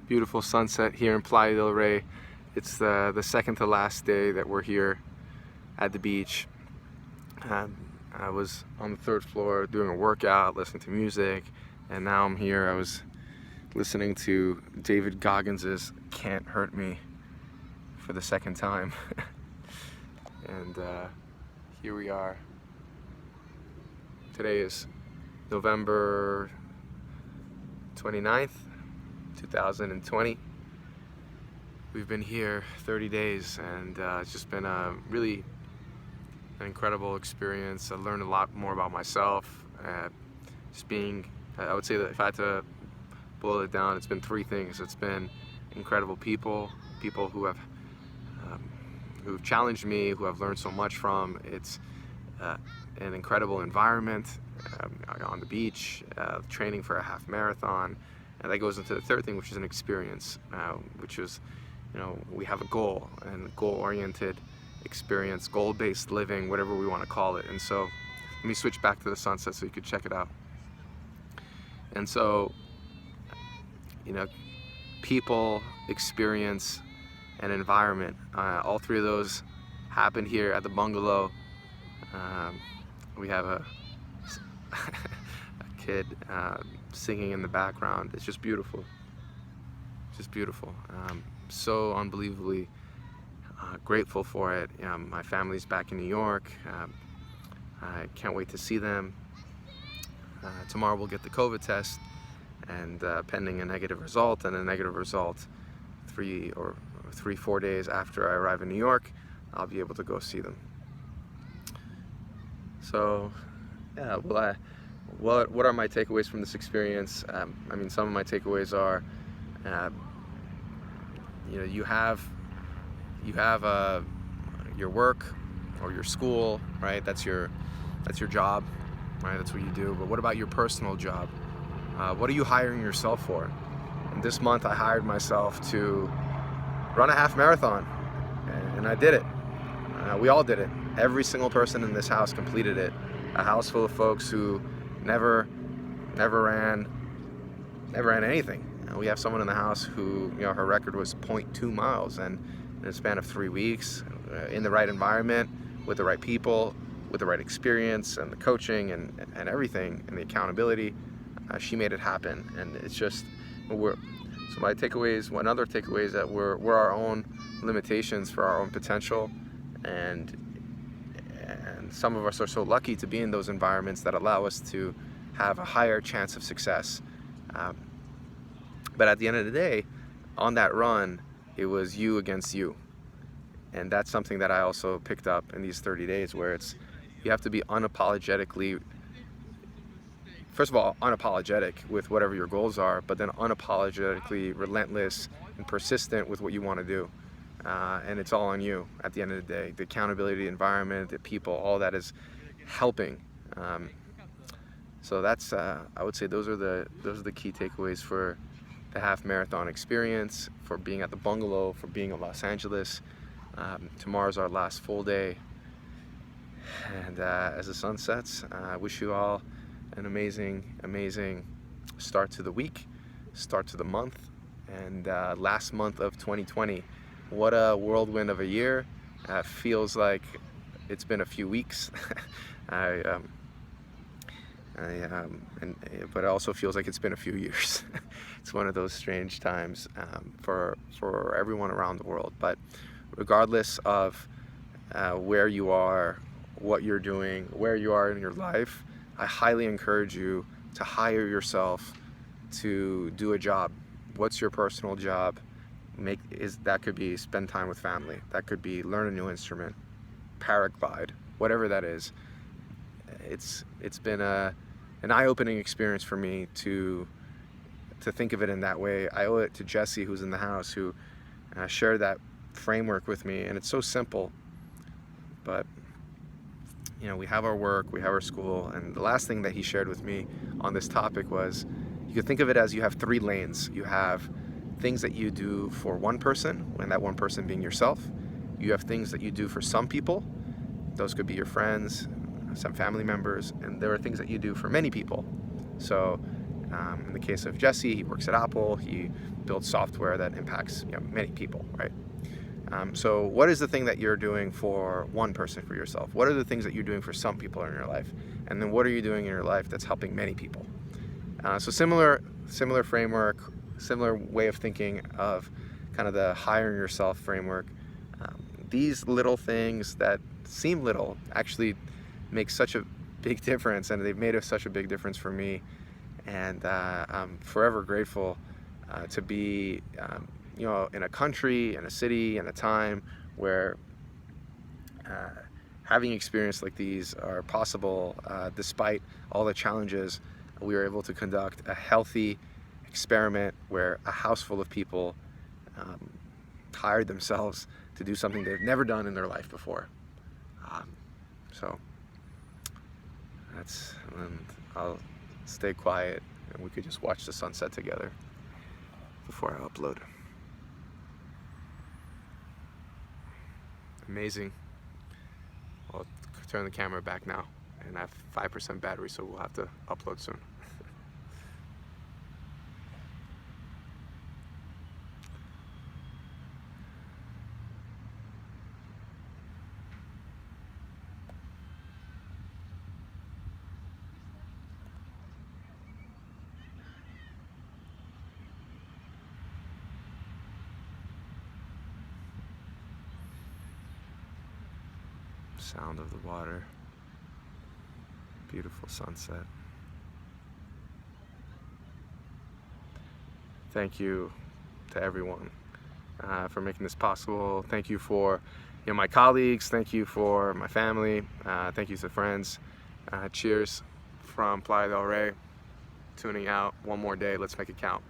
Beautiful sunset here in Playa del Rey. It's the second to last day that we're here at the beach. I was on the third floor doing a workout, listening to music, and now I'm here. I was listening to David Goggins' Can't Hurt Me for the second time. And here we are. Today is November 29th, 2020. We've been here 30 days and it's just been a really an incredible experience. I learned a lot more about myself. I would say that if I had to boil it down, it's been three things. It's been incredible people who have who've challenged me, who I've learned so much from. It's an incredible environment on the beach, training for a half marathon, and that goes into the third thing, which is an experience, which is, we have a goal, and goal-oriented experience, goal-based living, whatever we want to call it. And so let me switch back to the sunset so you could check it out. And so, people, experience, and environment, all three of those happened here at the bungalow. We have a kid singing in the background. It's just beautiful. Just beautiful. So unbelievably grateful for it. My family's back in New York. I can't wait to see them. Tomorrow we'll get the COVID test, and pending a negative result, 3-4 days after I arrive in New York, I'll be able to go see them. So, yeah, what are my takeaways from this experience? Some of my takeaways are, you have your work or your school, right? That's your job, right? That's what you do. But what about your personal job? What are you hiring yourself for? And this month I hired myself to run a half marathon, and I did it. We all did it. Every single person in this house completed it. A house full of folks who never ran anything. We have someone in the house who, her record was 0.2 miles, and in a span of 3 weeks, in the right environment, with the right people, with the right experience, and the coaching, and everything, and the accountability, she made it happen. And it's just, so my takeaways, one other takeaway is that we're our own limitations for our own potential, and some of us are so lucky to be in those environments that allow us to have a higher chance of success. But at the end of the day, on that run, it was you against you. And that's something that I also picked up in these 30 days, where you have to be unapologetically, first of all, unapologetic with whatever your goals are, but then unapologetically relentless and persistent with what you want to do. And it's all on you at the end of the day. The accountability, the environment, the people, all that is helping. So that's, I would say those are the key takeaways for the half marathon experience, for being at the bungalow, for being in Los Angeles. Tomorrow's our last full day. And as the sun sets, I wish you all an amazing start to the week, start to the month, and last month of 2020. What a whirlwind of a year. Feels like it's been a few weeks. But it also feels like it's been a few years. It's one of those strange times for everyone around the world. But regardless of where you are, what you're doing, where you are in your life, I highly encourage you to hire yourself to do a job. What's your personal job? That could be spend time with family. That could be learn a new instrument, paraglide, whatever that is. It's been an eye-opening experience for me to think of it in that way. I owe it to Jesse, who's in the house, who shared that framework with me. And it's so simple, but we have our work, we have our school, and the last thing that he shared with me on this topic was, you could think of it as you have 3 lanes. You have things that you do for one person, and that one person being yourself. You have things that you do for some people. Those could be your friends, some family members, and there are things that you do for many people. So in the case of Jesse, he works at Apple. He build software that impacts many people, right? So what is the thing that you're doing for one person, for yourself? What are the things that you're doing for some people in your life? And then what are you doing in your life that's helping many people? So similar framework, similar way of thinking of kind of the hiring yourself framework. These little things that seem little actually make such a big difference, and they've made such a big difference for me. And I'm forever grateful to be in a country, in a city, in a time where having experience like these are possible. Despite all the challenges, we were able to conduct a healthy experiment where a house full of people hired themselves to do something they've never done in their life before. So that's, and I'll stay quiet and we could just watch the sunset together before I upload. Amazing. I'll turn the camera back now, and I have 5% battery, so we'll have to upload soon. Sound of the water, beautiful sunset. Thank you to everyone for making this possible. Thank you for my colleagues. Thank you for my family. Thank you to friends. Cheers from Playa del Rey. Tuning out. One more day. Let's make it count.